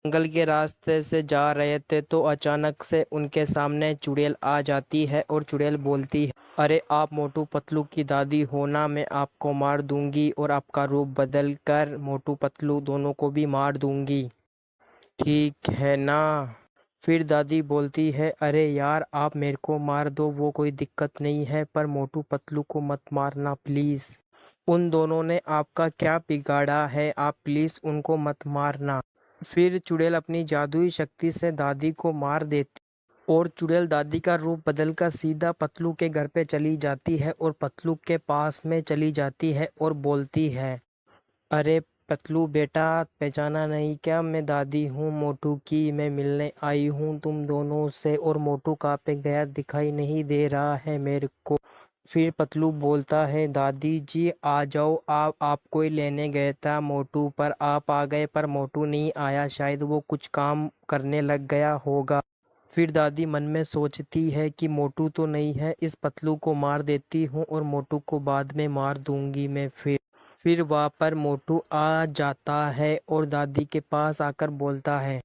जंगल के रास्ते से जा रहे थे तो अचानक से उनके सामने चुड़ैल आ जाती है और चुड़ैल बोलती है, अरे आप मोटू पतलू की दादी हो ना, मैं आपको मार दूंगी और आपका रूप बदल कर मोटू पतलू दोनों को भी मार दूंगी। ठीक है ना? फिर दादी बोलती है, अरे यार आप मेरे को मार दो, वो कोई दिक्कत नहीं है, पर मोटू पतलू को मत मारना प्लीज। उन दोनों ने आपका क्या बिगाड़ा है, आप प्लीज उनको मत मारना। फिर चुड़ैल अपनी जादुई शक्ति से दादी को मार देती और चुड़ैल दादी का रूप बदलकर सीधा पतलू के घर पे चली जाती है और पतलू के पास में चली जाती है और बोलती है, अरे पतलू बेटा, पहचाना नहीं क्या? मैं दादी हूँ मोटू की, मैं मिलने आई हूँ तुम दोनों से। और मोटू कहाँ पे गया, दिखाई नहीं दे रहा है मेरे को। फिर पतलू बोलता है, दादी जी आ जाओ, आप आपको ही लेने गया था मोटू, पर आप आ गए, पर मोटू नहीं आया, शायद वो कुछ काम करने लग गया होगा। फिर दादी मन में सोचती है कि मोटू तो नहीं है, इस पतलू को मार देती हूँ और मोटू को बाद में मार दूंगी मैं। फिर वहाँ पर मोटू आ जाता है और दादी के पास आकर बोलता है,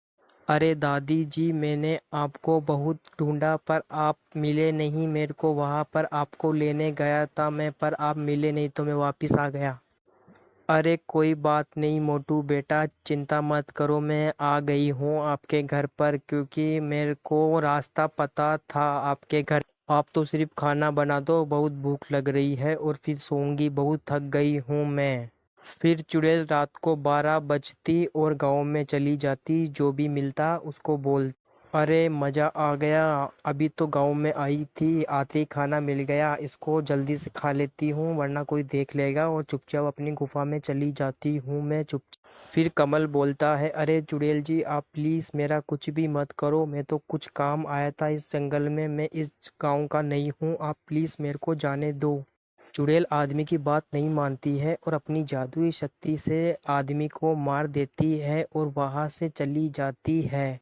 अरे दादी जी मैंने आपको बहुत ढूंढा पर आप मिले नहीं मेरे को, वहाँ पर आपको लेने गया था मैं, पर आप मिले नहीं तो मैं वापस आ गया। अरे कोई बात नहीं मोटू बेटा, चिंता मत करो, मैं आ गई हूँ आपके घर पर, क्योंकि मेरे को रास्ता पता था आपके घर। आप तो सिर्फ खाना बना दो, बहुत भूख लग रही है, और फिर सोऊंगी, बहुत थक गई हूँ मैं। फिर चुड़ैल रात को 12 बजती और गांव में चली जाती, जो भी मिलता उसको बोल, अरे मज़ा आ गया, अभी तो गांव में आई थी, आते ही खाना मिल गया, इसको जल्दी से खा लेती हूँ वरना कोई देख लेगा, और चुपचाप अपनी गुफा में चली जाती हूँ मैं चुप। फिर कमल बोलता है, अरे चुड़ैल जी आप प्लीज़ मेरा कुछ भी मत करो, मैं तो कुछ काम आया था इस जंगल में, मैं इस गांव का नहीं हूँ, आप प्लीज़ मेरे को जाने दो। चुड़ैल आदमी की बात नहीं मानती है और अपनी जादुई शक्ति से आदमी को मार देती है और वहां से चली जाती है।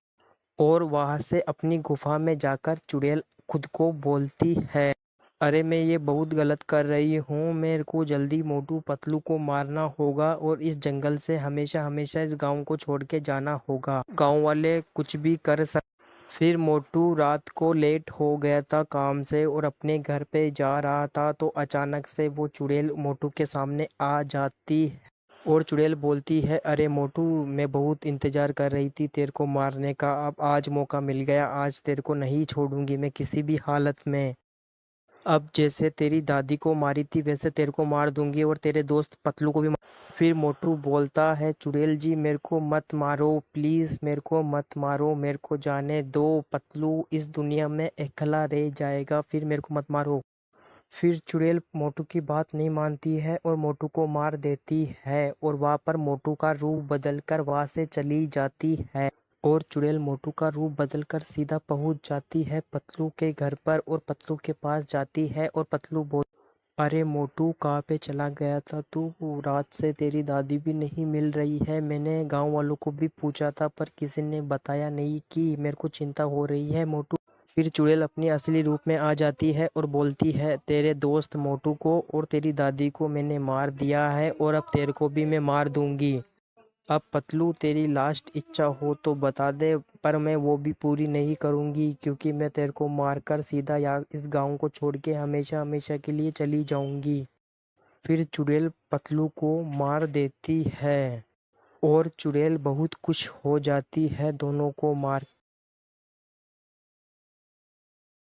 और वहां से अपनी गुफा में जाकर चुड़ैल खुद को बोलती है, अरे मैं ये बहुत गलत कर रही हूँ, मेरे को जल्दी मोटू पतलू को मारना होगा और इस जंगल से हमेशा हमेशा इस गांव को छोड़ के जाना होगा, गांव वाले कुछ भी कर सकते। फिर मोटू रात को लेट हो गया था काम से और अपने घर पे जा रहा था तो अचानक से वो चुड़ैल मोटू के सामने आ जाती है और चुड़ैल बोलती है, अरे मोटू मैं बहुत इंतजार कर रही थी तेरे को मारने का, अब आज मौका मिल गया, आज तेरे को नहीं छोड़ूंगी मैं किसी भी हालत में। अब जैसे तेरी दादी को मारी थी वैसे तेरे को मार दूंगी और तेरे दोस्त पतलू को भी फिर मोटू बोलता है, चुड़ैल जी मेरे को मत मारो प्लीज, मेरे को मत मारो, मेरे को जाने दो, पतलू इस दुनिया में अकेला रह जाएगा, फिर मेरे को मत मारो। फिर चुड़ैल मोटू की बात नहीं मानती है और मोटू को मार देती है और वहाँ पर मोटू का रूप बदलकर वहाँ से चली जाती है। और चुड़ैल मोटू का रूप बदलकर सीधा पहुंच जाती है पतलू के घर पर और पतलू के पास जाती है और पतलू बोल, अरे मोटू कहाँ पे चला गया था तू, रात से तेरी दादी भी नहीं मिल रही है, मैंने गांव वालों को भी पूछा था पर किसी ने बताया नहीं, कि मेरे को चिंता हो रही है मोटू। फिर चुड़ैल अपनी असली रूप में आ जाती है और बोलती है, तेरे दोस्त मोटू को और तेरी दादी को मैंने मार दिया है और अब तेरे को भी मैं मार दूंगी। अब पतलू तेरी लास्ट इच्छा हो तो बता दे, पर मैं वो भी पूरी नहीं करूंगी, क्योंकि मैं तेरे को मारकर सीधा यहाँ इस गांव को छोड़ के हमेशा हमेशा के लिए चली जाऊंगी। फिर चुड़ैल पतलू को मार देती है और चुड़ैल बहुत खुश हो जाती है दोनों को मार